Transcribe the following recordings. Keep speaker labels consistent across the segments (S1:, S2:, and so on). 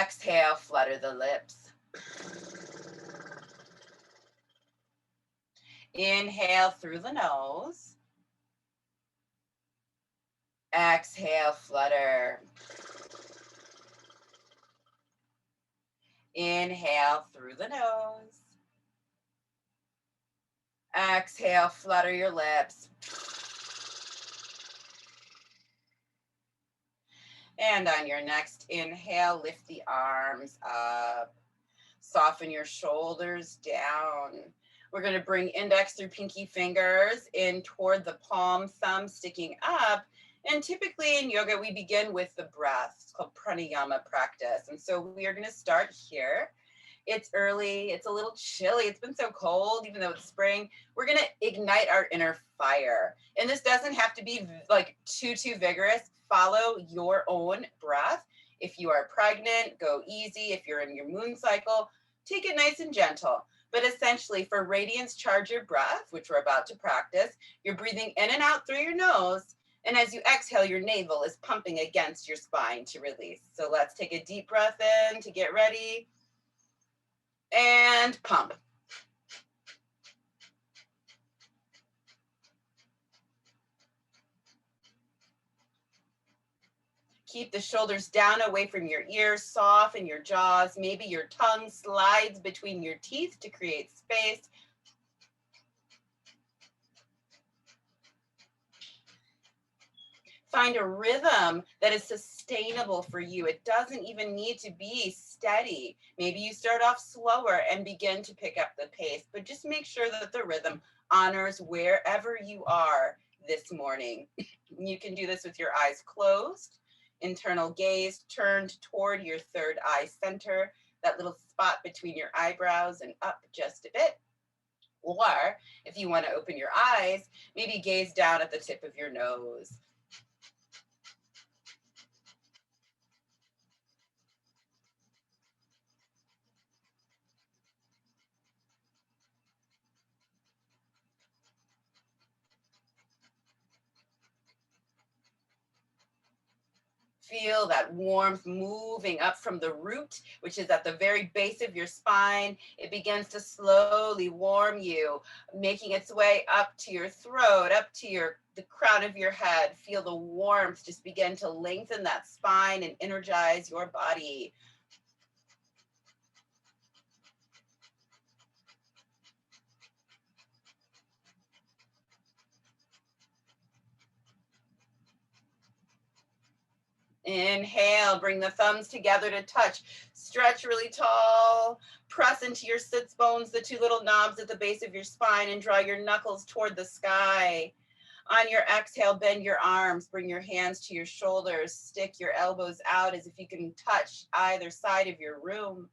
S1: Exhale, flutter the lips. Inhale through the nose. Exhale, flutter. Inhale through the nose. Exhale, flutter your lips. And on your next inhale, lift the arms up. Soften your shoulders down. We're going to bring index through pinky fingers in toward the palm, thumb sticking up. And typically in yoga, we begin with the breath. It's called pranayama practice. And so we are going to start here. It's early, it's a little chilly, it's been so cold, even though it's spring. We're gonna ignite our inner fire. And this doesn't have to be like too vigorous. Follow your own breath. If you are pregnant, go easy. If you're in your moon cycle, take it nice and gentle. But essentially for radiance, charge your breath, which we're about to practice. You're breathing in and out through your nose. And as you exhale, your navel is pumping against your spine to release. So let's take a deep breath in to get ready. And pump. Keep the shoulders down away from your ears, soften your jaws. Maybe your tongue slides between your teeth to create space. Find a rhythm that is sustainable for you. It doesn't even need to be steady. Maybe you start off slower and begin to pick up the pace, but just make sure that the rhythm honors wherever you are this morning. You can do this with your eyes closed, internal gaze turned toward your third eye center, that little spot between your eyebrows and up just a bit. Or if you want to open your eyes, maybe gaze down at the tip of your nose. Feel that warmth moving up from the root, which is at the very base of your spine. It begins to slowly warm you, making its way up to your throat, up to the crown of your head. Feel the warmth just begin to lengthen that spine and energize your body. Inhale, bring the thumbs together to touch. Stretch really tall. Press into your sits bones, the two little knobs at the base of your spine, and draw your knuckles toward the sky. On your exhale, bend your arms. Bring your hands to your shoulders. Stick your elbows out as if you can touch either side of your room.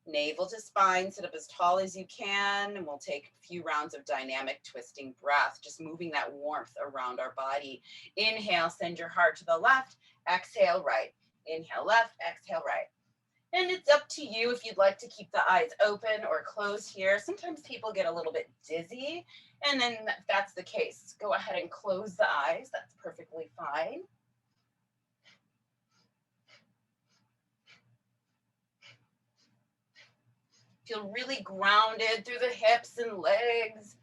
S1: Navel to spine, sit up as tall as you can, and we'll take a few rounds of dynamic twisting breath, just moving that warmth around our body. Inhale, send your heart to the left. Exhale, right. Inhale, left. Exhale, right. And it's up to you if you'd like to keep the eyes open or closed here. Sometimes people get a little bit dizzy, and then if that's the case, go ahead and close the eyes. That's perfectly fine. Feel really grounded through the hips and legs.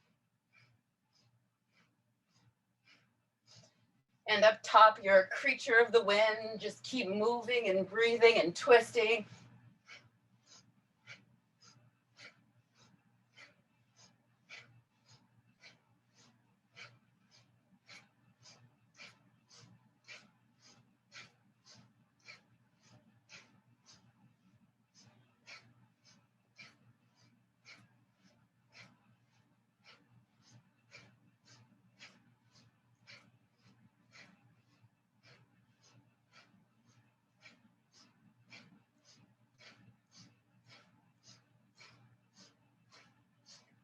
S1: And up top, you're a creature of the wind. Just keep moving and breathing and twisting.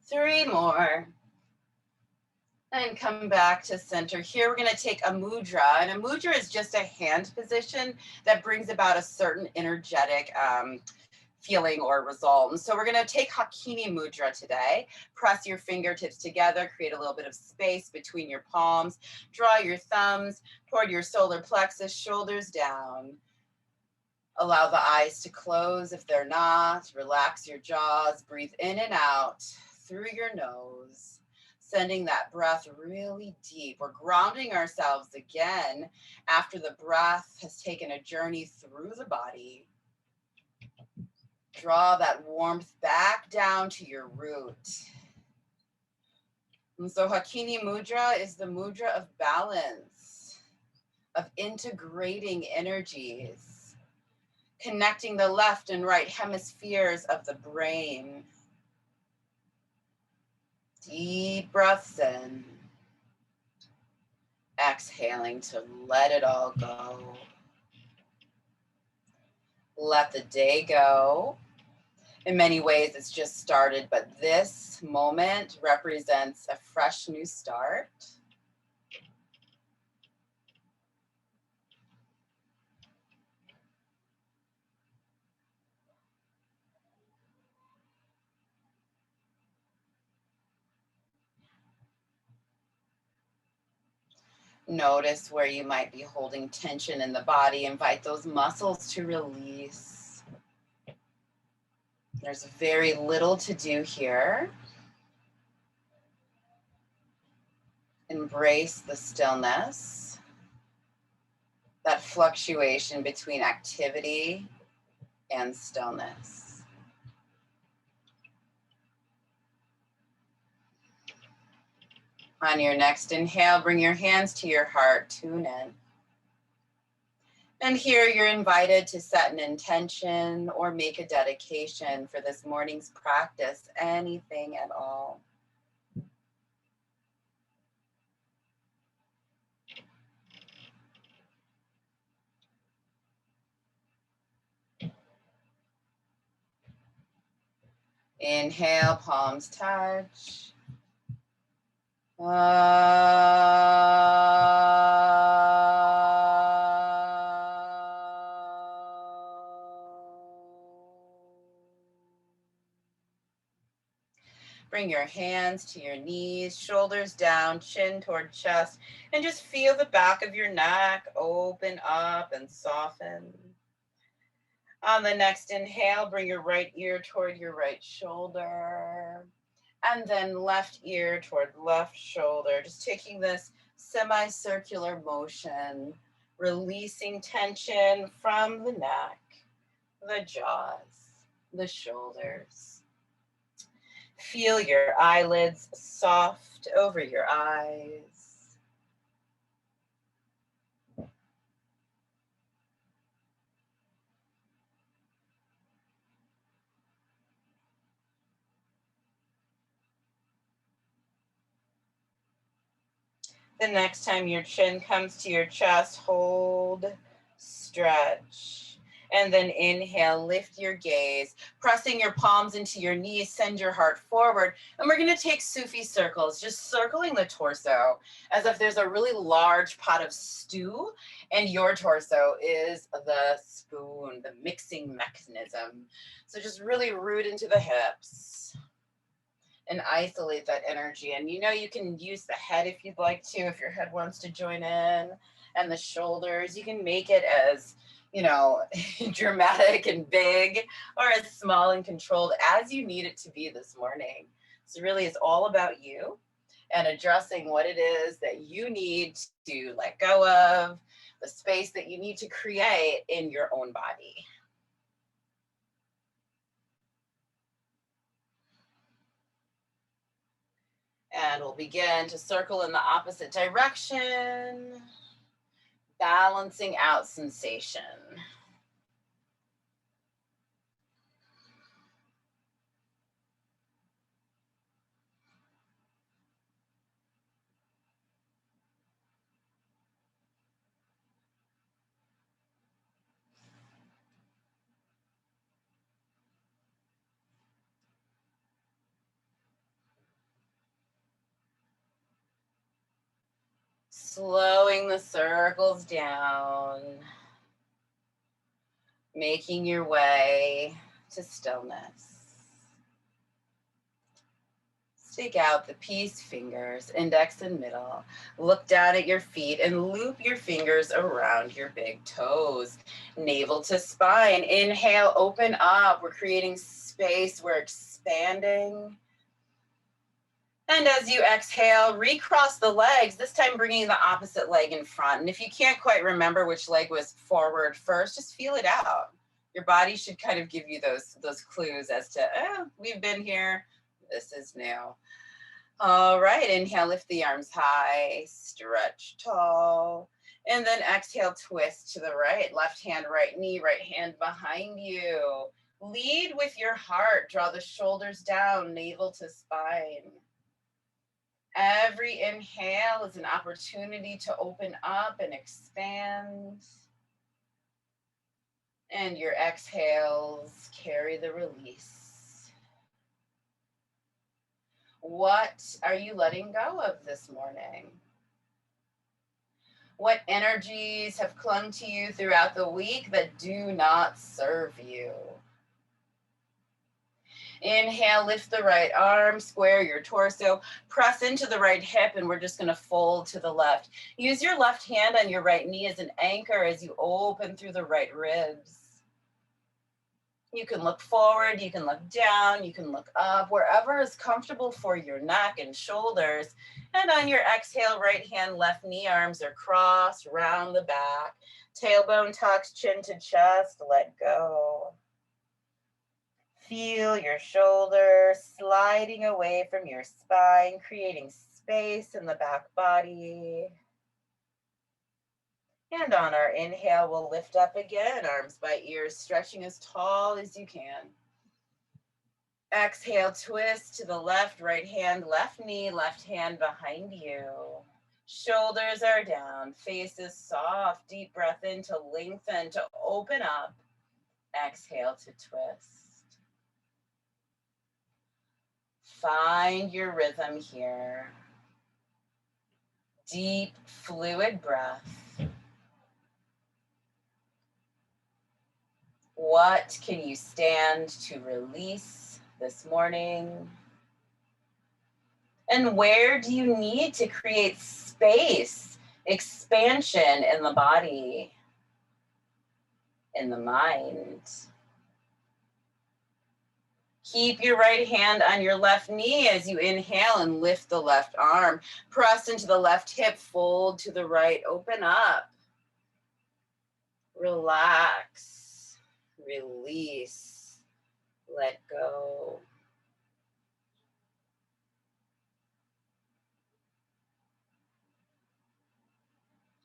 S1: Three more. And come back to center. Here we're going to take a mudra. And a mudra is just a hand position that brings about a certain energetic feeling or result. And so we're going to take Hakini Mudra today. Press your fingertips together, create a little bit of space between your palms. Draw your thumbs toward your solar plexus, shoulders down. Allow the eyes to close if they're not. Relax your jaws. Breathe in and out through your nose, sending that breath really deep. We're grounding ourselves again after the breath has taken a journey through the body. Draw that warmth back down to your root. And so Hakini Mudra is the mudra of balance, of integrating energies, connecting the left and right hemispheres of the brain. Deep breaths in, exhaling to let it all go. Let the day go. In many ways, it's just started, but this moment represents a fresh new start. Notice where you might be holding tension in the body. Invite those muscles to release. There's very little to do here. Embrace the stillness, that fluctuation between activity and stillness. On your next inhale, bring your hands to your heart, tune in. And here you're invited to set an intention or make a dedication for this morning's practice, anything at all. Inhale, palms touch. Bring your hands to your knees, shoulders down, chin toward chest, and just feel the back of your neck open up and soften. On the next inhale, bring your right ear toward your right shoulder, and then left ear toward left shoulder. Just taking this semicircular motion, releasing tension from the neck, the jaws, the shoulders. Feel your eyelids soft over your eyes. The next time your chin comes to your chest, hold, stretch. And then inhale, lift your gaze, pressing your palms into your knees, send your heart forward. And we're gonna take Sufi circles, just circling the torso as if there's a really large pot of stew and your torso is the spoon, the mixing mechanism. So just really root into the hips and isolate that energy. And you know, you can use the head if you'd like to, if your head wants to join in, and the shoulders. You can make it as, you know, dramatic and big or as small and controlled as you need it to be this morning. So really it's all about you and addressing what it is that you need to let go of, the space that you need to create in your own body. And we'll begin to circle in the opposite direction, balancing out sensation. Slowing the circles down, making your way to stillness. Take out the peace fingers, index and middle. Look down at your feet and loop your fingers around your big toes. Navel to spine. Inhale, open up. We're creating space. We're expanding. And as you exhale, recross the legs, this time bringing the opposite leg in front. And if you can't quite remember which leg was forward first, just feel it out. Your body should kind of give you those clues as to, oh, we've been here. This is new. All right, inhale, lift the arms high, stretch tall. And then exhale, twist to the right, left hand, right knee, right hand behind you. Lead with your heart, draw the shoulders down, navel to spine. Every inhale is an opportunity to open up and expand. And your exhales carry the release. What are you letting go of this morning? What energies have clung to you throughout the week that do not serve you? Inhale, lift the right arm, square your torso, press into the right hip, and we're just going to fold to the left. Use your left hand on your right knee as an anchor as you open through the right ribs. You can look forward, you can look down, you can look up, wherever is comfortable for your neck and shoulders. And on your exhale, right hand, left knee, arms are crossed, round the back. Tailbone tucks, chin to chest, let go. Feel your shoulders sliding away from your spine, creating space in the back body. And on our inhale, we'll lift up again, arms by ears, stretching as tall as you can. Exhale, twist to the left, right hand, left knee, left hand behind you. Shoulders are down, face is soft, deep breath in to lengthen, to open up. Exhale to twist. Find your rhythm here. Deep, fluid breath. What can you stand to release this morning? And where do you need to create space, expansion in the body, in the mind? Keep your right hand on your left knee as you inhale and lift the left arm. Press into the left hip, fold to the right, open up. Relax, release, let go.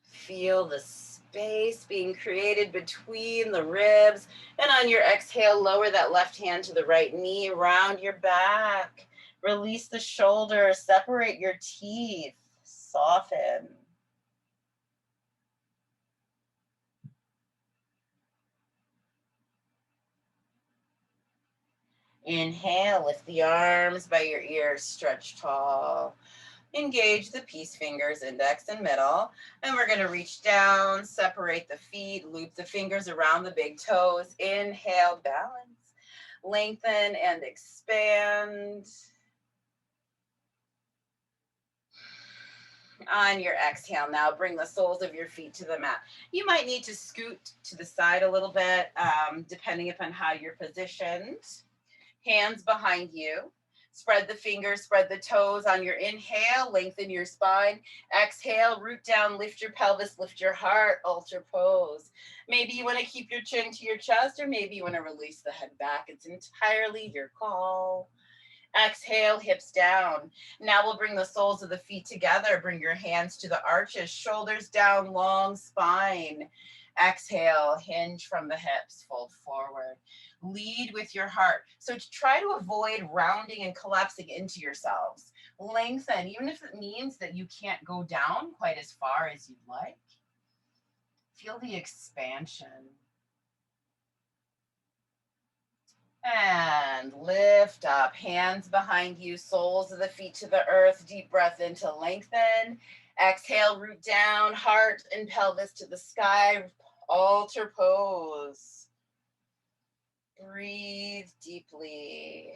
S1: Feel the space being created between the ribs. And on your exhale, lower that left hand to the right knee, round your back. Release the shoulders, separate your teeth, soften. Inhale, lift the arms by your ears, stretch tall. Engage the peace fingers, index and middle. And we're gonna reach down, separate the feet, loop the fingers around the big toes. Inhale, balance. Lengthen and expand. On your exhale now, bring the soles of your feet to the mat. You might need to scoot to the side a little bit, depending upon how you're positioned. Hands behind you. Spread the fingers, spread the toes. On your inhale, lengthen your spine. Exhale, root down, lift your pelvis, lift your heart, altar pose. Maybe you want to keep your chin to your chest, or maybe you want to release the head back. It's entirely your call. Exhale, hips down. Now we'll bring the soles of the feet together. Bring your hands to the arches, shoulders down, long spine. Exhale, hinge from the hips, fold forward. Lead with your heart. So try to avoid rounding and collapsing into yourselves. Lengthen, even if it means that you can't go down quite as far as you'd like. Feel the expansion. And lift up, hands behind you, soles of the feet to the earth, deep breath in to lengthen. Exhale, root down, heart and pelvis to the sky, altar pose. Breathe deeply.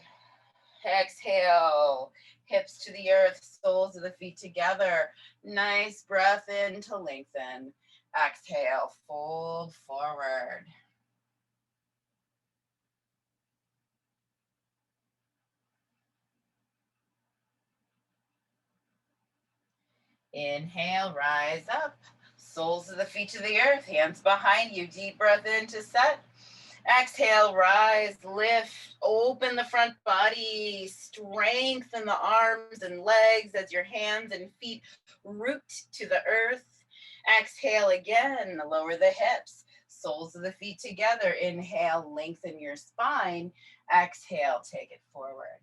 S1: Exhale, hips to the earth, soles of the feet together. Nice breath in to lengthen. Exhale, fold forward. Inhale, rise up. Soles of the feet to the earth, hands behind you. Deep breath in to set. Exhale, rise, lift, open the front body, strengthen the arms and legs as your hands and feet root to the earth. Exhale again, lower the hips, soles of the feet together. Inhale, lengthen your spine. Exhale, take it forward.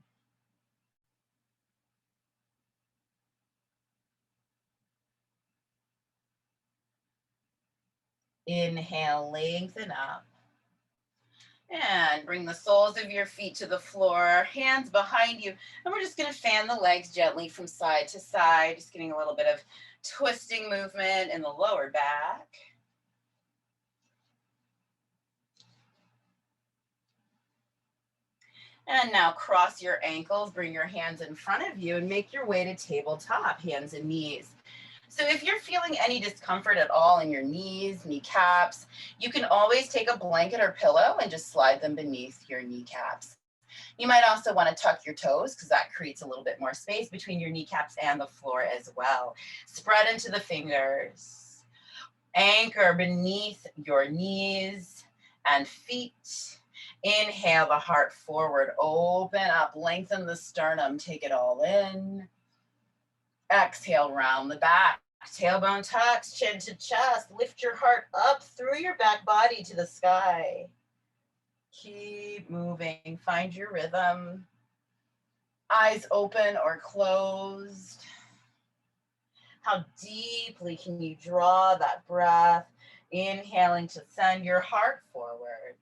S1: Inhale, lengthen up. And bring the soles of your feet to the floor, hands behind you. And we're just gonna fan the legs gently from side to side, just getting a little bit of twisting movement in the lower back. And now cross your ankles, bring your hands in front of you and make your way to tabletop, hands and knees. So if you're feeling any discomfort at all in your knees, kneecaps, you can always take a blanket or pillow and just slide them beneath your kneecaps. You might also want to tuck your toes because that creates a little bit more space between your kneecaps and the floor as well. Spread into the fingers. Anchor beneath your knees and feet. Inhale the heart forward, open up, lengthen the sternum, take it all in. Exhale, round the back, tailbone tucks, chin to chest, lift your heart up through your back body to the sky. Keep moving, find your rhythm. Eyes open or closed. How deeply can you draw that breath? Inhaling to send your heart forward.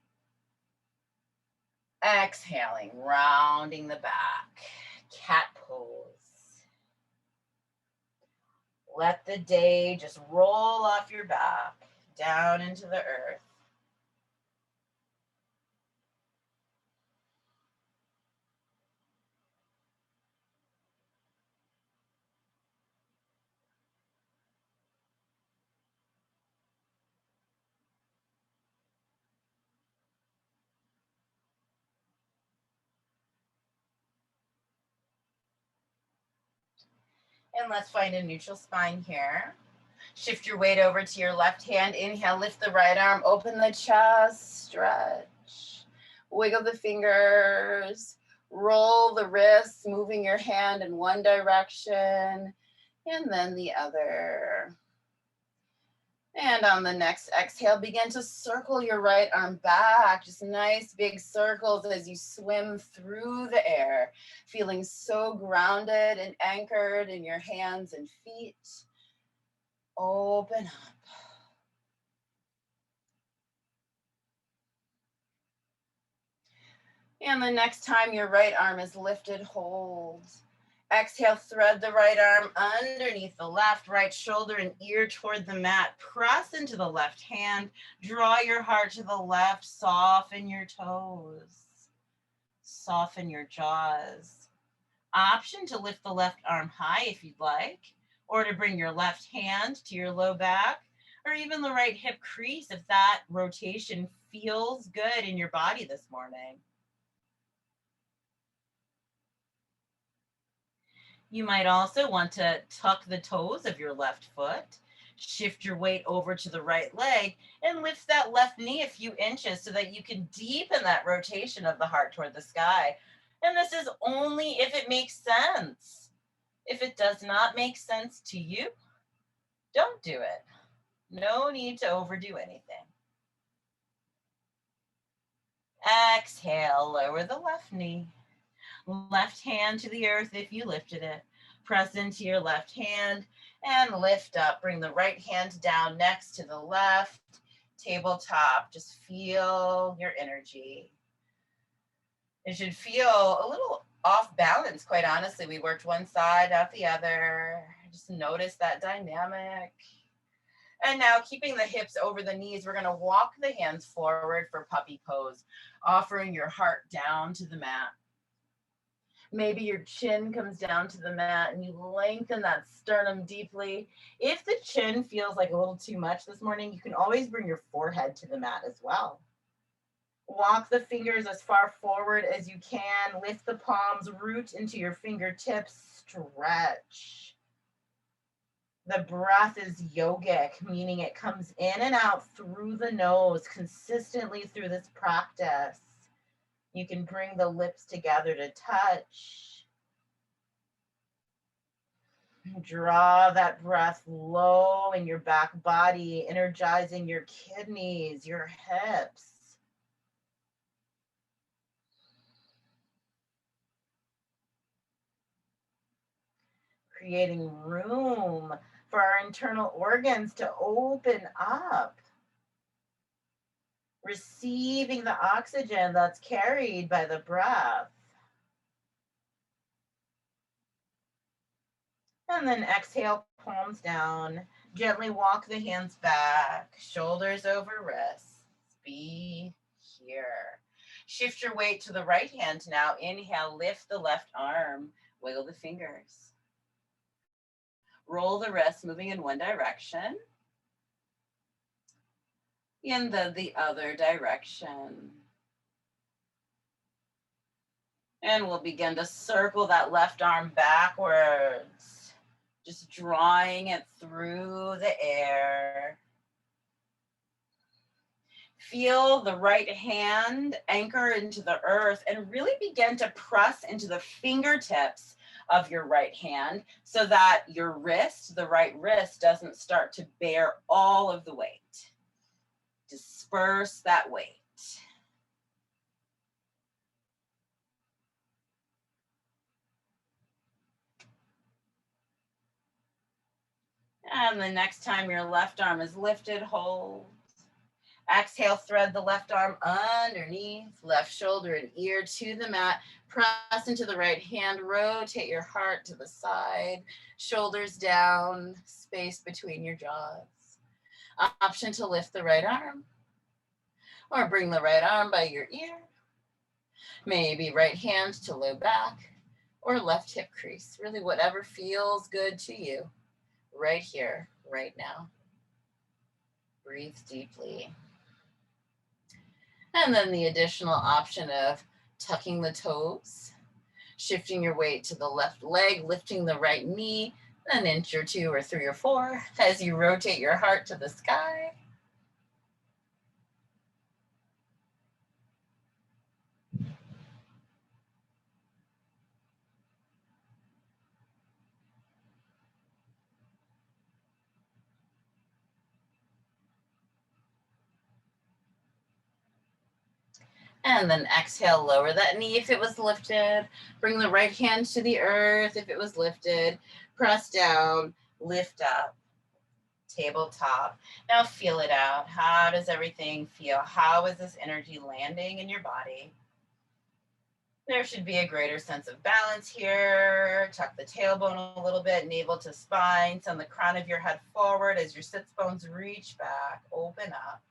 S1: Exhaling, rounding the back, cat pose. Let the day just roll off your back, down into the earth. And let's find a neutral spine here. Shift your weight over to your left hand. Inhale, lift the right arm, open the chest, stretch. Wiggle the fingers, roll the wrists, moving your hand in one direction and then the other. And on the next exhale, begin to circle your right arm back. Just nice big circles as you swim through the air, feeling so grounded and anchored in your hands and feet. Open up. And the next time your right arm is lifted, hold. Exhale, thread the right arm underneath the left, right shoulder and ear toward the mat. Press into the left hand. Draw your heart to the left. Soften your toes. Soften your jaws. Option to lift the left arm high if you'd like, or to bring your left hand to your low back, or even the right hip crease if that rotation feels good in your body this morning. You might also want to tuck the toes of your left foot, shift your weight over to the right leg, and lift that left knee a few inches so that you can deepen that rotation of the heart toward the sky. And this is only if it makes sense. If it does not make sense to you, don't do it. No need to overdo anything. Exhale, lower the left knee. Left hand to the earth if you lifted it. Press into your left hand and lift up. Bring the right hand down next to the left. Tabletop. Just feel your energy. It should feel a little off balance, quite honestly. We worked one side, out the other. Just notice that dynamic. And now keeping the hips over the knees, we're gonna walk the hands forward for puppy pose, offering your heart down to the mat. Maybe your chin comes down to the mat and you lengthen that sternum deeply. If the chin feels like a little too much this morning, you can always bring your forehead to the mat as well. Walk the fingers as far forward as you can. Lift the palms, root into your fingertips, stretch. The breath is yogic, meaning it comes in and out through the nose consistently through this practice. You can bring the lips together to touch. Draw that breath low in your back body, energizing your kidneys, your hips. Creating room for our internal organs to open up. Receiving the oxygen that's carried by the breath. And then exhale, palms down. Gently walk the hands back, shoulders over wrists. Be here. Shift your weight to the right hand now. Inhale, lift the left arm, wiggle the fingers. Roll the wrists, moving in one direction. In the other direction. And we'll begin to circle that left arm backwards, just drawing it through the air. Feel the right hand anchor into the earth and really begin to press into the fingertips of your right hand so that your wrist, the right wrist, doesn't start to bear all of the weight. Disperse that weight. And the next time your left arm is lifted, hold. Exhale, thread the left arm underneath, left shoulder and ear to the mat. Press into the right hand, rotate your heart to the side, shoulders down, space between your jaws. Option to lift the right arm or bring the right arm by your ear. Maybe right hand to low back or left hip crease. Really whatever feels good to you right here, right now. Breathe deeply. And then the additional option of tucking the toes, shifting your weight to the left leg, lifting the right knee, an inch or two or 3 or 4 as you rotate your heart to the sky. And then exhale, lower that knee if it was lifted. Bring the right hand to the earth if it was lifted. Press down, lift up, tabletop. Now feel it out. How does everything feel? How is this energy landing in your body? There should be a greater sense of balance here. Tuck the tailbone a little bit, navel to spine. Send the crown of your head forward as your sits bones reach back, open up.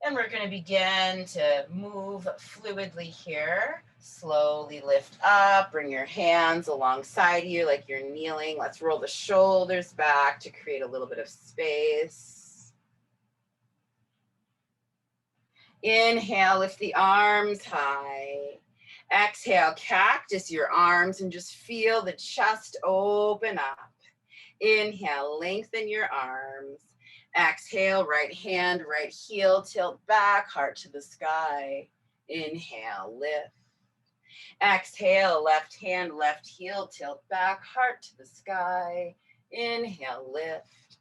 S1: And we're going to begin to move fluidly here. Slowly lift up, bring your hands alongside you like you're kneeling. Let's roll the shoulders back to create a little bit of space. Inhale, lift the arms high. Exhale, cactus your arms and just feel the chest open up. Inhale, lengthen your arms. Exhale, right hand, right heel, tilt back, heart to the sky. Inhale, lift. Exhale, left hand, left heel, tilt back, heart to the sky. Inhale, lift.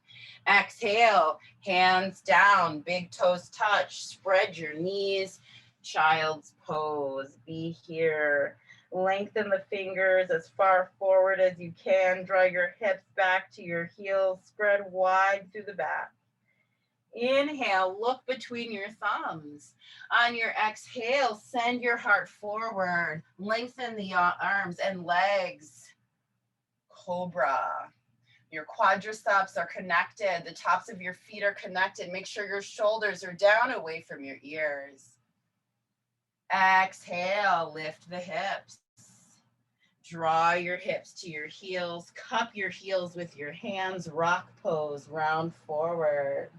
S1: Exhale, hands down, big toes touch, spread your knees, child's pose, be here. Lengthen the fingers as far forward as you can, draw your hips back to your heels, spread wide through the back. Inhale, look between your thumbs. On your exhale, send your heart forward, lengthen the arms and legs, cobra. Your quadriceps are connected. The tops of your feet are connected. Make sure your shoulders are down away from your ears. Exhale, lift the hips. Draw your hips to your heels. Cup your heels with your hands. Rock pose, round forward.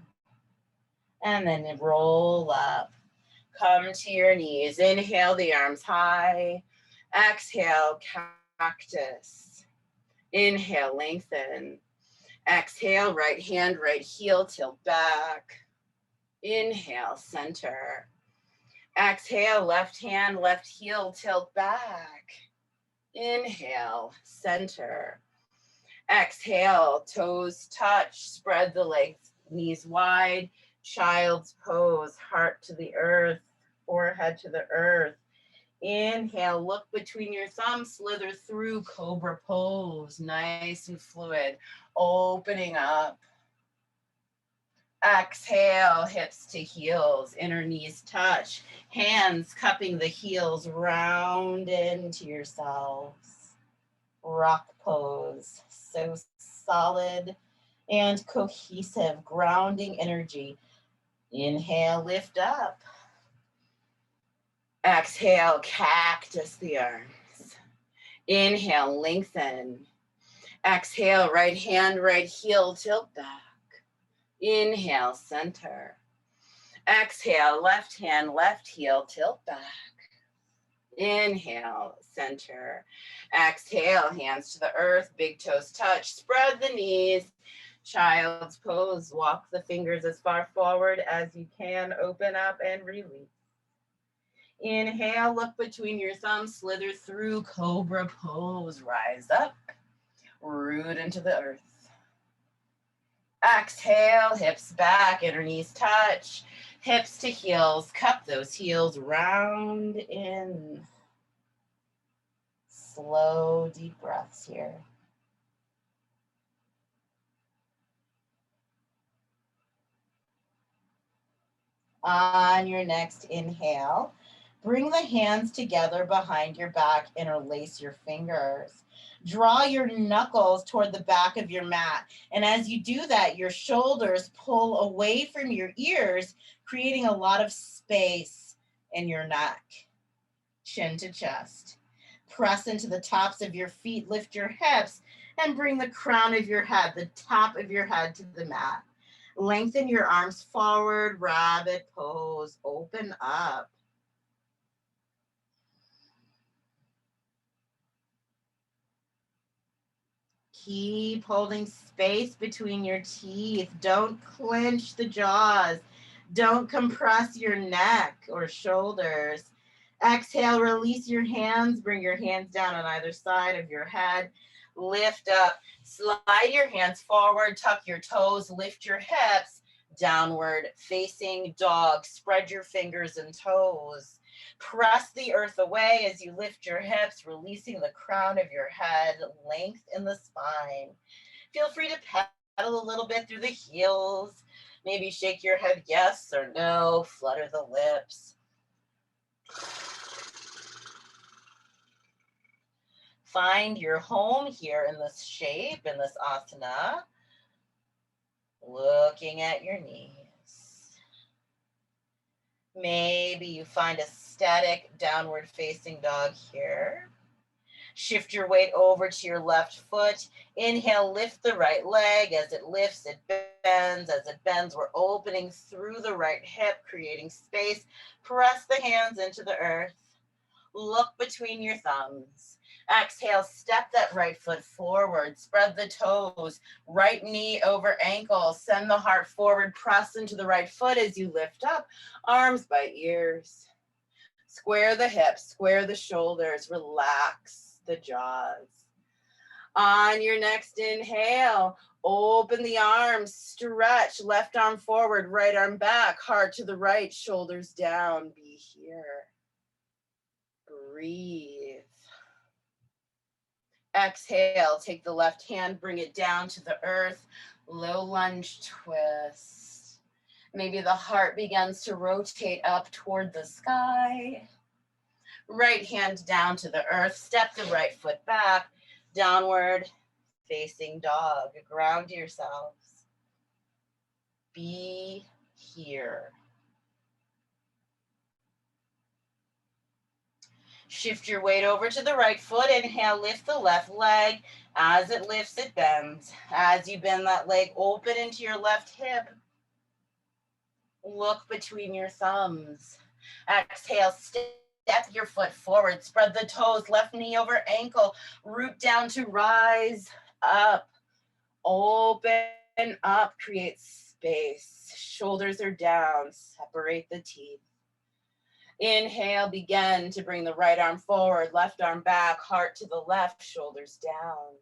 S1: And then roll up. Come to your knees. Inhale the arms high. Exhale, cactus. Inhale, lengthen. Exhale, right hand, right heel, tilt back. Inhale, center. Exhale, left hand, left heel, tilt back. Inhale, center. Exhale, toes touch, spread the legs, knees wide, child's pose, heart to the earth, forehead to the earth. Inhale, look between your thumbs, slither through cobra pose, nice and fluid, opening up. Exhale, hips to heels, inner knees touch, hands cupping the heels, round into yourselves. Rock pose, so solid and cohesive, grounding energy. Inhale, lift up. Exhale, cactus the arms. Inhale, lengthen. Exhale, right hand, right heel, tilt back. Inhale, center. Exhale, left hand, left heel, tilt back. Inhale, center. Exhale, hands to the earth, big toes touch, spread the knees. Child's pose, walk the fingers as far forward as you can, open up and release. Inhale, look between your thumbs, slither through cobra pose, rise up, root into the earth. Exhale, hips back, inner knees touch, hips to heels, cup those heels, round in. Slow, deep breaths here. On your next inhale, bring the hands together behind your back, interlace your fingers. Draw your knuckles toward the back of your mat. And as you do that, your shoulders pull away from your ears, creating a lot of space in your neck, chin to chest. Press into the tops of your feet, lift your hips, and bring the crown of your head, the top of your head to the mat. Lengthen your arms forward, rabbit pose, open up. Keep holding space between your teeth. Don't clench the jaws. Don't compress your neck or shoulders. Exhale, release your hands. Bring your hands down on either side of your head. Lift up. Slide your hands forward. Tuck your toes. Lift your hips. Downward facing dog. Spread your fingers and toes. Press the earth away as you lift your hips, releasing the crown of your head, length in the spine. Feel free to pedal a little bit through the heels. Maybe shake your head yes or no, flutter the lips. Find your home here in this shape, in this asana. Looking at your knees. Maybe you find a static downward facing dog here. Shift your weight over to your left foot. Inhale, lift the right leg. As it lifts, it bends. As it bends, we're opening through the right hip, creating space. Press the hands into the earth. Look between your thumbs. Exhale, step that right foot forward. Spread the toes. Right knee over ankle. Send the heart forward. Press into the right foot as you lift up. Arms by ears. Square the hips. Square the shoulders. Relax the jaws. On your next inhale, open the arms. Stretch. Left arm forward. Right arm back. Heart to the right. Shoulders down. Be here. Breathe. Exhale, take the left hand, bring it down to the earth, low lunge twist. Maybe the heart begins to rotate up toward the sky. Right hand down to the earth, step the right foot back, downward facing dog. Ground yourselves. Be here. Shift your weight over to the right foot. Inhale, lift the left leg. As it lifts, it bends. As you bend that leg, open into your left hip. Look between your thumbs. Exhale, step your foot forward. Spread the toes, left knee over ankle. Root down to rise up. Open up, create space. Shoulders are down, separate the teeth. Inhale, begin to bring the right arm forward, left arm back, heart to the left, shoulders down.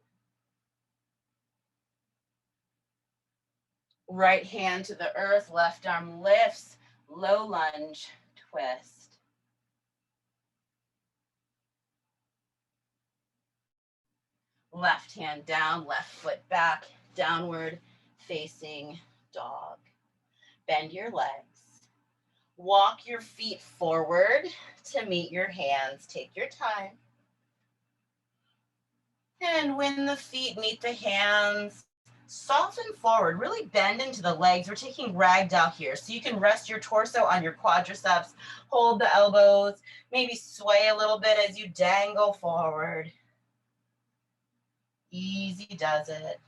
S1: Right hand to the earth, left arm lifts, low lunge, twist. Left hand down, left foot back, downward facing dog. Bend your legs. Walk your feet forward to meet your hands. Take your time. And when the feet meet the hands, soften forward, really bend into the legs. We're taking ragdoll here. So you can rest your torso on your quadriceps, hold the elbows, maybe sway a little bit as you dangle forward. Easy does it.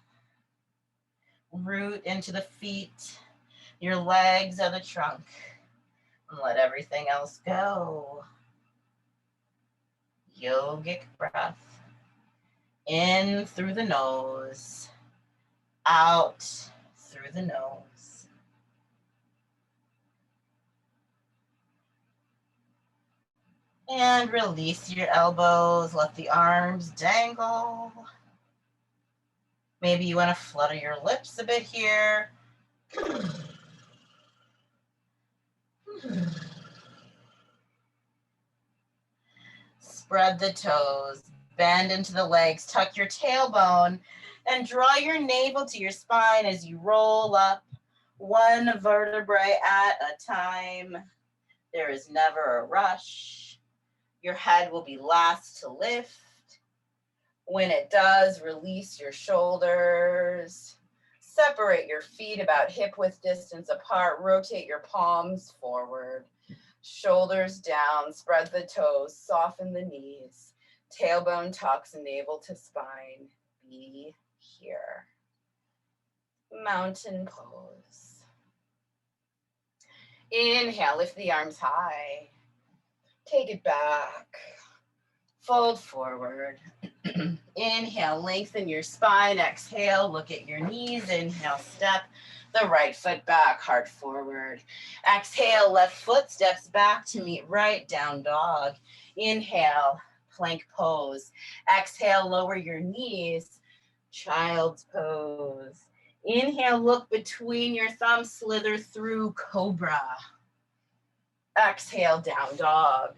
S1: Root into the feet. Your legs are the trunk. And let everything else go. Yogic breath. In through the nose. Out through the nose. And release your elbows. Let the arms dangle. Maybe you want to flutter your lips a bit here. Spread the toes, bend into the legs, tuck your tailbone, and draw your navel to your spine as you roll up one vertebrae at a time. There is never a rush. Your head will be last to lift. When it does, release your shoulders. Separate your feet about hip width distance apart. Rotate your palms forward. Shoulders down, spread the toes, soften the knees. Tailbone tucks, navel to spine. Be here. Mountain pose. Inhale, lift the arms high. Take it back. Fold forward. Inhale, lengthen your spine. Exhale, look at your knees. Inhale, step the right foot back, heart forward. Exhale, left foot steps back to meet right, down dog. Inhale, plank pose. Exhale, lower your knees, child's pose. Inhale, look between your thumbs, slither through cobra. Exhale, down dog.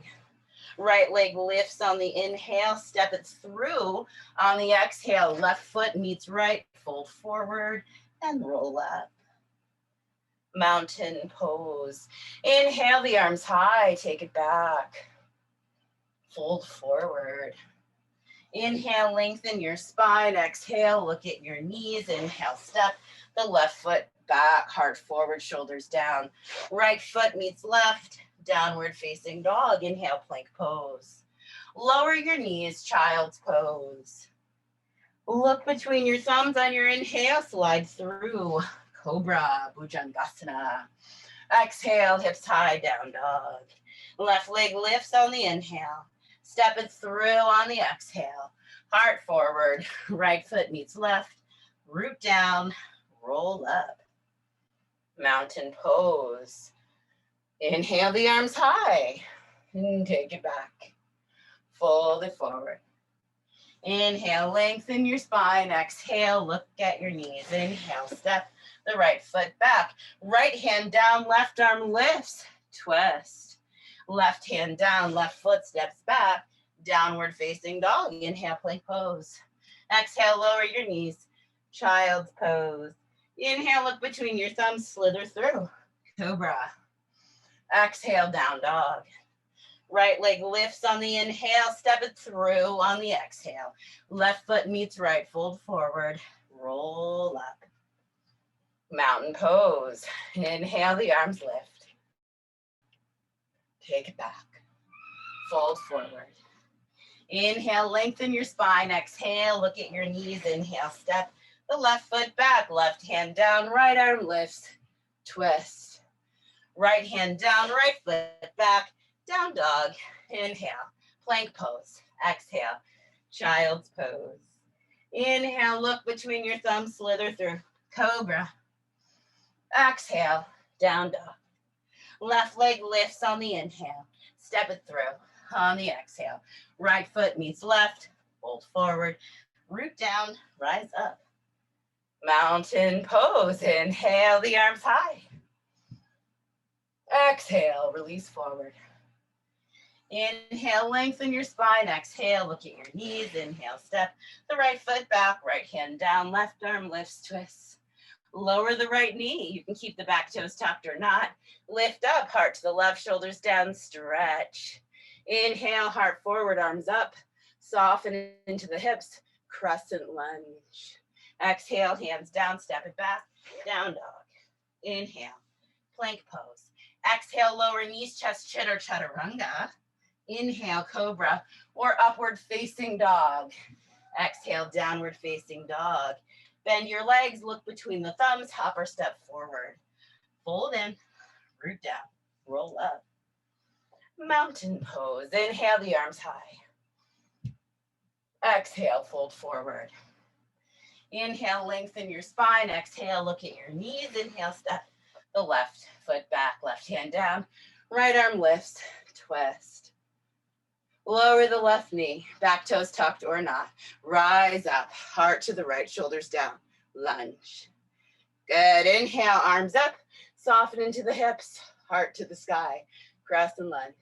S1: Right leg lifts on the inhale, step it through. On the exhale, left foot meets right, fold forward and roll up. Mountain pose. Inhale, the arms high, take it back. Fold forward. Inhale, lengthen your spine. Exhale, look at your knees. Inhale, step the left foot back, heart forward, shoulders down. Right foot meets left, downward facing dog. Inhale, plank pose. Lower your knees, child's pose. Look between your thumbs on your inhale, slide through cobra, bhujangasana. Exhale, hips high, down dog. Left leg lifts on the inhale. Step it through on the exhale. Heart forward, right foot meets left. Root down, roll up. Mountain pose. Inhale the arms high. And take it back. Fold it forward. Inhale, lengthen your spine. Exhale, look at your knees. Inhale, step the right foot back. Right hand down, left arm lifts. Twist. Left hand down, left foot steps back. Downward facing dog. Inhale, plank pose. Exhale, lower your knees. Child's pose. Inhale, look between your thumbs, slither through. Cobra. Exhale, down dog. Right leg lifts on the inhale, step it through on the exhale. Left foot meets right, fold forward, roll up. Mountain pose. Inhale, the arms lift. Take it back. Fold forward. Inhale, lengthen your spine. Exhale, look at your knees. Inhale, step the left foot back, left hand down, right arm lifts, twist. Right hand down, right foot back, down dog. Inhale, plank pose. Exhale, child's pose. Inhale, look between your thumbs, slither through, cobra. Exhale, down dog. Left leg lifts on the inhale, step it through on the exhale. Right foot meets left, fold forward, root down, rise up. Mountain pose, inhale the arms high. Exhale, release forward. Inhale, lengthen your spine. Exhale, look at your knees. Inhale, step the right foot back, right hand down, left arm lifts, twists. Lower the right knee. You can keep the back toes tucked or not. Lift up, heart to the left, shoulders down, stretch. Inhale, heart forward, arms up. Soften into the hips, crescent lunge. Exhale, hands down, step it back, down dog. Inhale, plank pose. Exhale, lower knees, chest, chin, or chaturanga. Inhale, cobra, or upward facing dog. Exhale, downward facing dog. Bend your legs, look between the thumbs, hop or step forward. Fold in, root down, roll up. Mountain pose. Inhale, the arms high. Exhale, fold forward. Inhale, lengthen your spine. Exhale, look at your knees. Inhale, step the left foot back, left hand down. Right arm lifts, twist. Lower the left knee, back toes tucked or not. Rise up, heart to the right, shoulders down, lunge. Good, inhale, arms up, soften into the hips, heart to the sky, crescent lunge.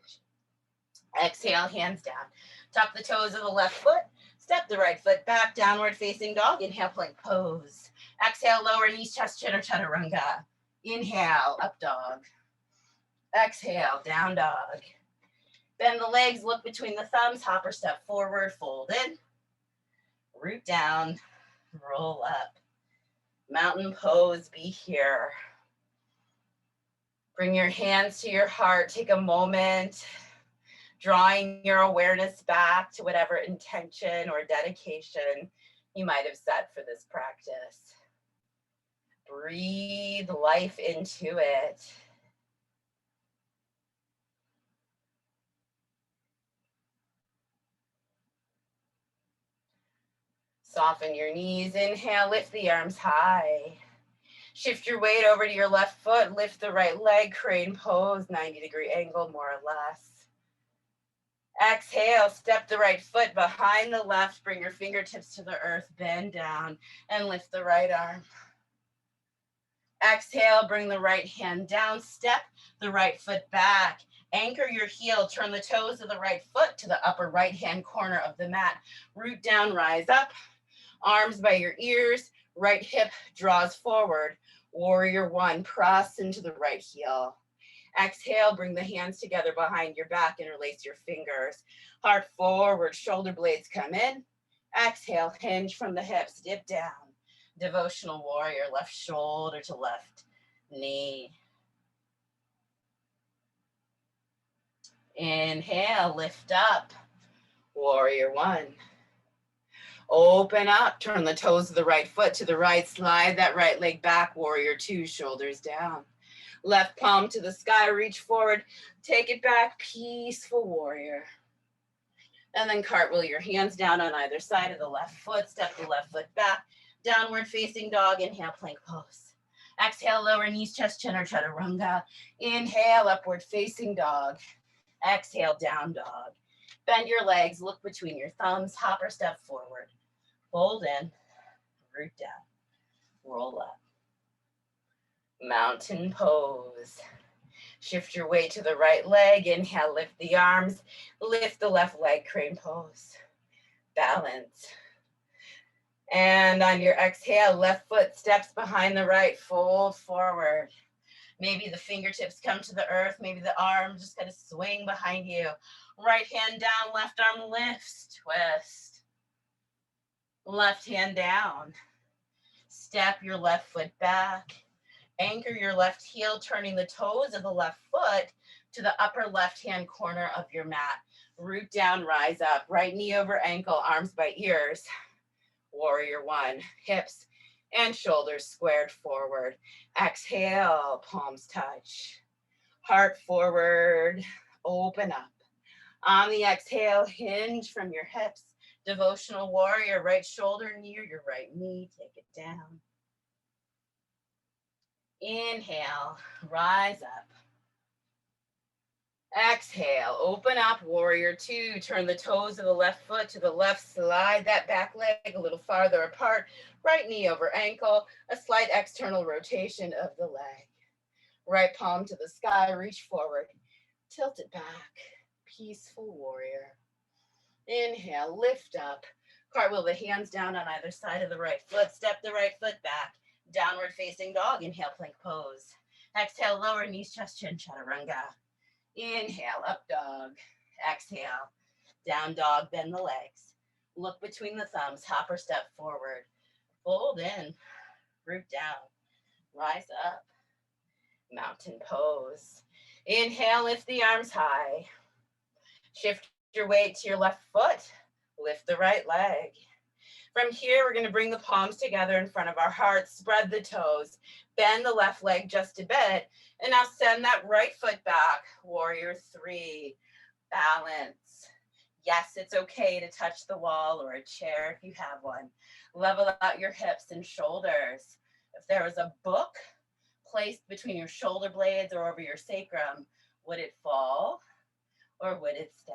S1: Exhale, hands down. Tuck the toes of the left foot, step the right foot back, downward facing dog. Inhale, plank pose. Exhale, lower knees, chest, chin, or chaturanga. Inhale, up dog. Exhale, down dog. Bend the legs, look between the thumbs, hop or step forward, fold in, root down, roll up. Mountain pose, be here. Bring your hands to your heart, take a moment, drawing your awareness back to whatever intention or dedication you might have set for this practice. Breathe life into it. Soften your knees. Inhale, lift the arms high. Shift your weight over to your left foot. Lift the right leg, crane pose, 90-degree angle, more or less. Exhale, step the right foot behind the left. Bring your fingertips to the earth, bend down, and lift the right arm. Exhale, bring the right hand down, step the right foot back. Anchor your heel, turn the toes of the right foot to the upper right-hand corner of the mat. Root down, rise up. Arms by your ears, right hip draws forward. Warrior one, press into the right heel. Exhale, bring the hands together behind your back, interlace your fingers. Heart forward, shoulder blades come in. Exhale, hinge from the hips, dip down. Devotional warrior, left shoulder to left knee. Inhale, lift up. Warrior one. Open up, turn the toes of the right foot to the right, slide that right leg back, warrior two, shoulders down. Left palm to the sky, reach forward, take it back, peaceful warrior. And then cartwheel your hands down on either side of the left foot, step the left foot back, downward facing dog, inhale, plank pose. Exhale, lower knees, chest, chin, or chaturanga. Inhale, upward facing dog. Exhale, down dog. Bend your legs, look between your thumbs, hop or step forward. Fold in, root down, roll up. Mountain pose. Shift your weight to the right leg. Inhale, lift the arms. Lift the left leg, crane pose. Balance. And on your exhale, left foot steps behind the right, fold forward. Maybe the fingertips come to the earth. Maybe the arm just kind of swing behind you. Right hand down, left arm lifts, twist. Left hand down. Step your left foot back. Anchor your left heel, turning the toes of the left foot to the upper left-hand corner of your mat. Root down, rise up. Right knee over ankle, arms by ears. Warrior one, hips and shoulders squared forward. Exhale, palms touch. Heart forward, open up. On the exhale, hinge from your hips. Devotional warrior, right shoulder near your right knee. Take it down. Inhale, rise up. Exhale, open up, warrior two. Turn the toes of the left foot to the left. Slide that back leg a little farther apart. Right knee over ankle. A slight external rotation of the leg. Right palm to the sky, reach forward. Tilt it back. Peaceful warrior. Inhale, lift up. Cartwheel the hands down on either side of the right foot. Step the right foot back. Downward facing dog. Inhale, plank pose. Exhale, lower knees, chest, chin, chaturanga. Inhale, up dog. Exhale, down dog, bend the legs. Look between the thumbs, hop or step forward. Fold in, root down, rise up. Mountain pose. Inhale, lift the arms high. Shift your weight to your left foot. Lift the right leg. From here, we're going to bring the palms together in front of our heart. Spread the toes. Bend the left leg just a bit. And now send that right foot back. Warrior three. Balance. Yes, it's okay to touch the wall or a chair if you have one. Level out your hips and shoulders. If there was a book placed between your shoulder blades or over your sacrum, would it fall or would it stay?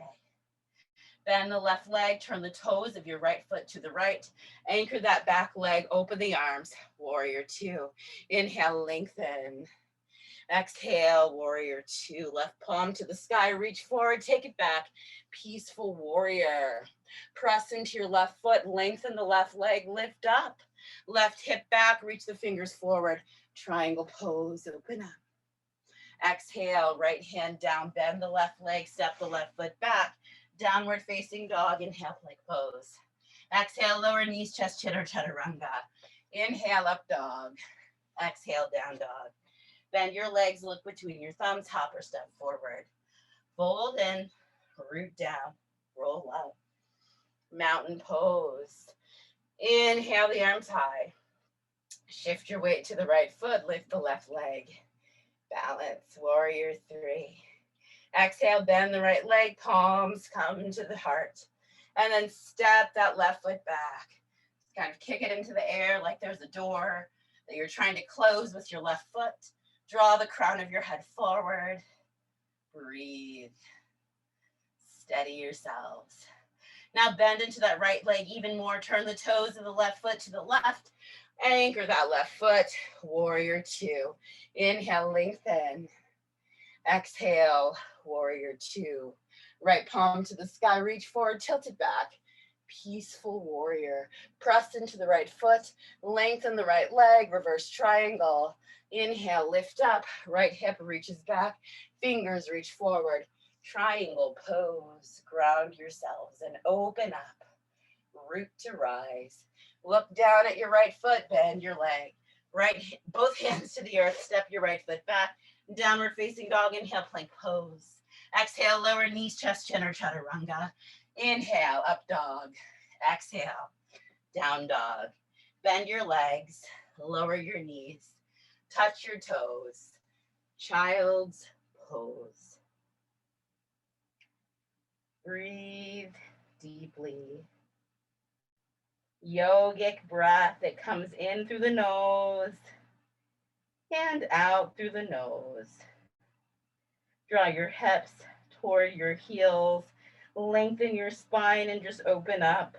S1: Bend the left leg, turn the toes of your right foot to the right. Anchor that back leg, open the arms. Warrior two. Inhale, lengthen. Exhale, warrior two. Left palm to the sky, reach forward, take it back. Peaceful warrior. Press into your left foot, lengthen the left leg, lift up. Left hip back, reach the fingers forward. Triangle pose, open up. Exhale, right hand down, bend the left leg, step the left foot back. Downward facing dog, inhale, plank pose. Exhale, lower knees, chest, chin, or chaturanga. Inhale, up dog. Exhale, down dog. Bend your legs, look between your thumbs, hop or step forward. Fold in, root down, roll up. Mountain pose. Inhale the arms high. Shift your weight to the right foot, lift the left leg. Balance, warrior three. Exhale, bend the right leg, palms come to the heart. And then step that left foot back. Kind of kick it into the air like there's a door that you're trying to close with your left foot. Draw the crown of your head forward. Breathe. Steady yourselves. Now bend into that right leg even more. Turn the toes of the left foot to the left. Anchor that left foot. Warrior two. Inhale, lengthen. Exhale, warrior two. Right palm to the sky, reach forward, tilt it back. Peaceful warrior. Press into the right foot, lengthen the right leg, reverse triangle. Inhale, lift up, right hip reaches back, fingers reach forward. Triangle pose, ground yourselves and open up. Root to rise. Look down at your right foot, bend your leg. Both hands to the earth, step your right foot back. Downward facing dog, inhale, plank pose. Exhale, lower knees, chest, chin, or chaturanga. Inhale, up dog. Exhale, down dog. Bend your legs, lower your knees, touch your toes. Child's pose. Breathe deeply. Yogic breath that comes in through the nose and out through the nose. Draw your hips toward your heels. Lengthen your spine and just open up.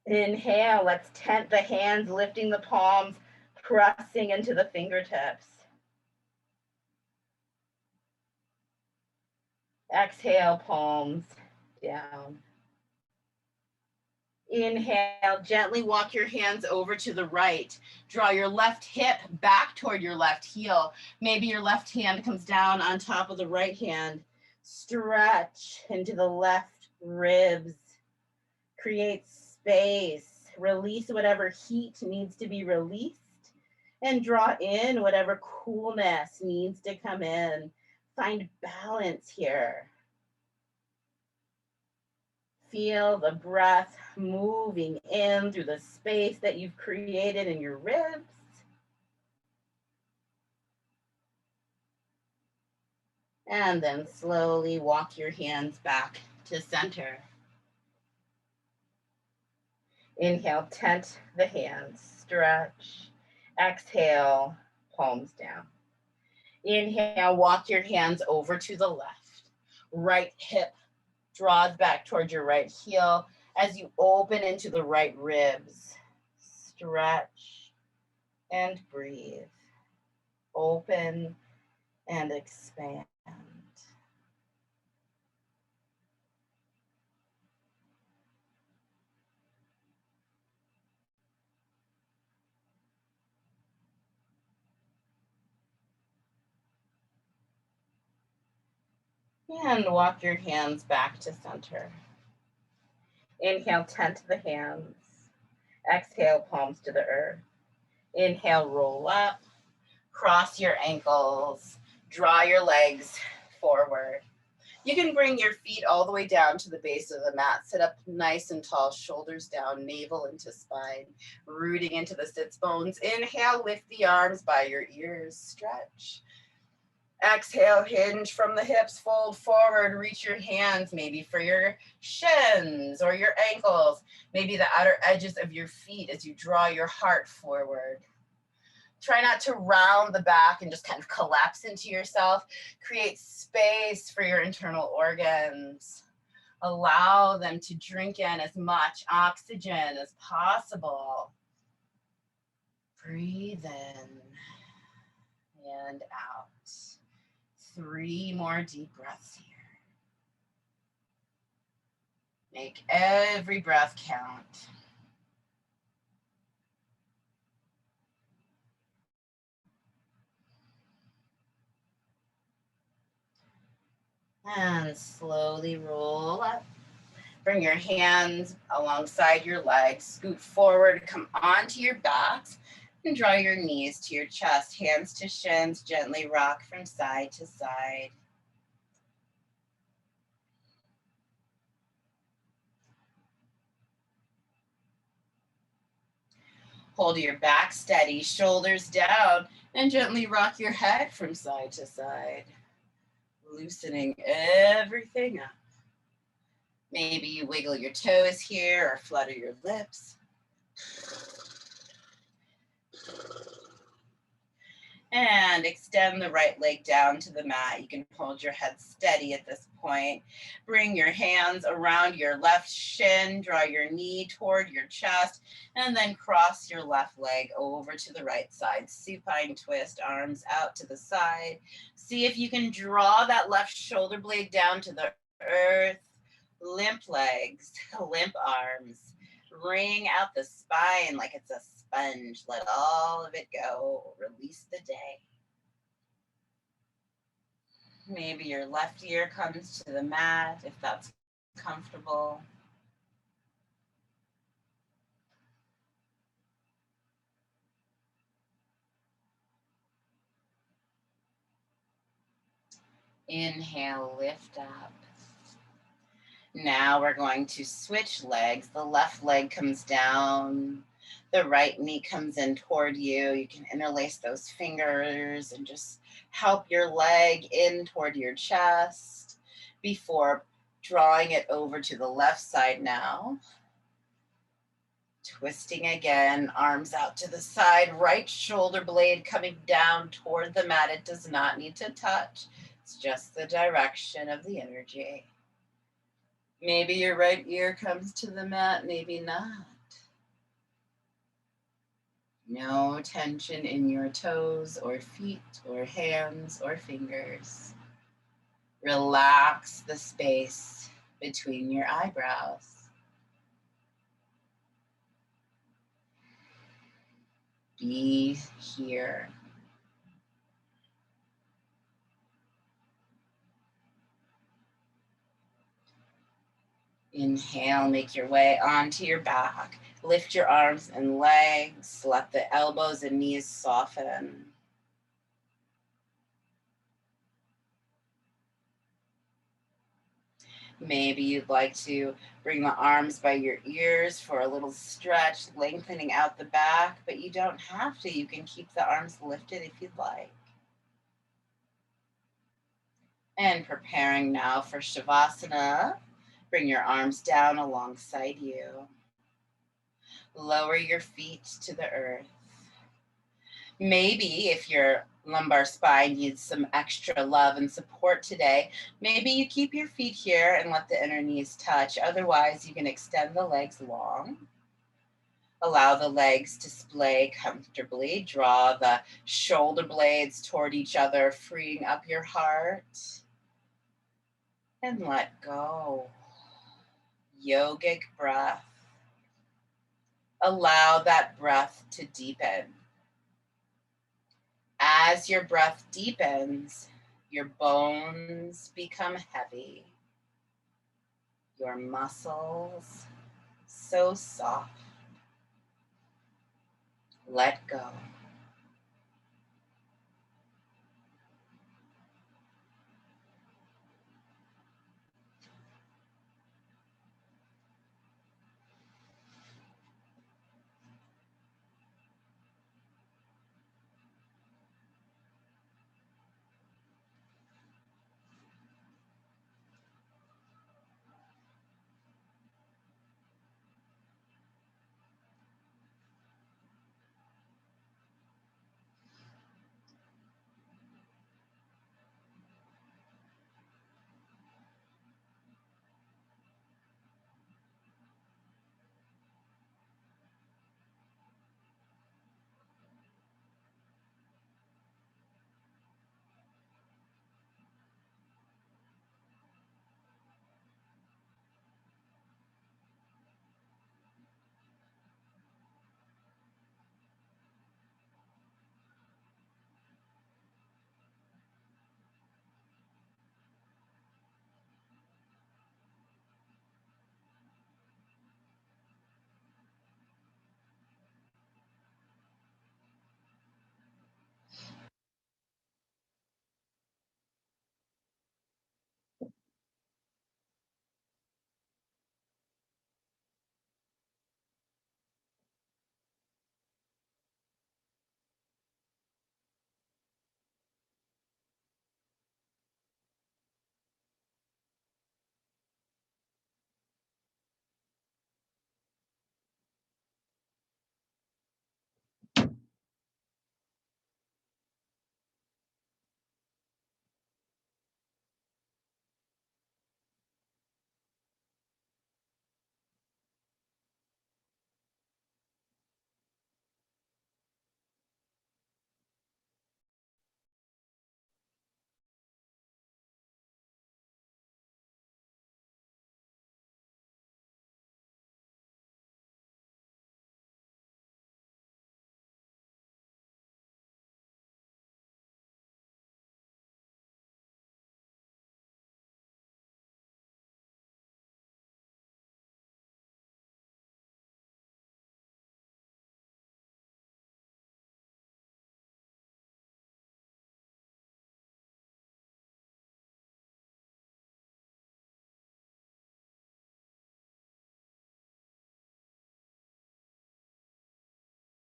S1: Inhale, let's tent the hands, lifting the palms, pressing into the fingertips. Exhale, palms down. Inhale, gently walk your hands over to the right. Draw your left hip back toward your left heel. Maybe your left hand comes down on top of the right hand. Stretch into the left ribs. Create space. Release whatever heat needs to be released. And draw in whatever coolness needs to come in. Find balance here. Feel the breath moving in through the space that you've created in your ribs. And then slowly walk your hands back to center. Inhale, tent the hands, stretch. Exhale, palms down. Inhale, walk your hands over to the left. Right hip draws back towards your right heel as you open into the right ribs. Stretch and breathe. Open and expand. And walk your hands back to center. Inhale, tent the hands. Exhale, palms to the earth. Inhale, roll up. Cross your ankles. Draw your legs forward. You can bring your feet all the way down to the base of the mat. Sit up nice and tall, shoulders down, navel into spine, rooting into the sits bones. Inhale, lift the arms by your ears, stretch. Exhale, hinge from the hips, fold forward, reach your hands maybe for your shins or your ankles, maybe the outer edges of your feet as you draw your heart forward. Try not to round the back and just kind of collapse into yourself. Create space for your internal organs. Allow them to drink in as much oxygen as possible. Breathe in and out. 3 more deep breaths here. Make every breath count. And slowly roll up. Bring your hands alongside your legs. Scoot forward, come onto your backs, and draw your knees to your chest. Hands to shins, gently rock from side to side. Hold your back steady, shoulders down, and gently rock your head from side to side. Loosening everything up. Maybe you wiggle your toes here or flutter your lips. And extend the right leg down to the mat. You can hold your head steady at this point. Bring your hands around your left shin, draw your knee toward your chest, and then cross your left leg over to the right side. Supine twist, arms out to the side. See if you can draw that left shoulder blade down to the earth. Limp legs, limp arms. Wring out the spine like it's a sponge. Let all of it go. Release the day. Maybe your left ear comes to the mat if that's comfortable. Inhale, lift up. Now we're going to switch legs. The left leg comes down. The right knee comes in toward you. You can interlace those fingers and just help your leg in toward your chest before drawing it over to the left side now. Twisting again, arms out to the side, right shoulder blade coming down toward the mat. It does not need to touch. It's just the direction of the energy. Maybe your right ear comes to the mat, maybe not. No tension in your toes or feet or hands or fingers. Relax the space between your eyebrows. Be here. Inhale, make your way onto your back. Lift your arms and legs. Let the elbows and knees soften. Maybe you'd like to bring the arms by your ears for a little stretch, lengthening out the back, but you don't have to. You can keep the arms lifted if you'd like. And preparing now for Shavasana. Bring your arms down alongside you. Lower your feet to the earth. Maybe if your lumbar spine needs some extra love and support today, maybe you keep your feet here and let the inner knees touch. Otherwise, you can extend the legs long. Allow the legs to splay comfortably. Draw the shoulder blades toward each other, freeing up your heart. And let go. Yogic breath. Allow that breath to deepen. As your breath deepens, your bones become heavy. Your muscles so soft. Let go.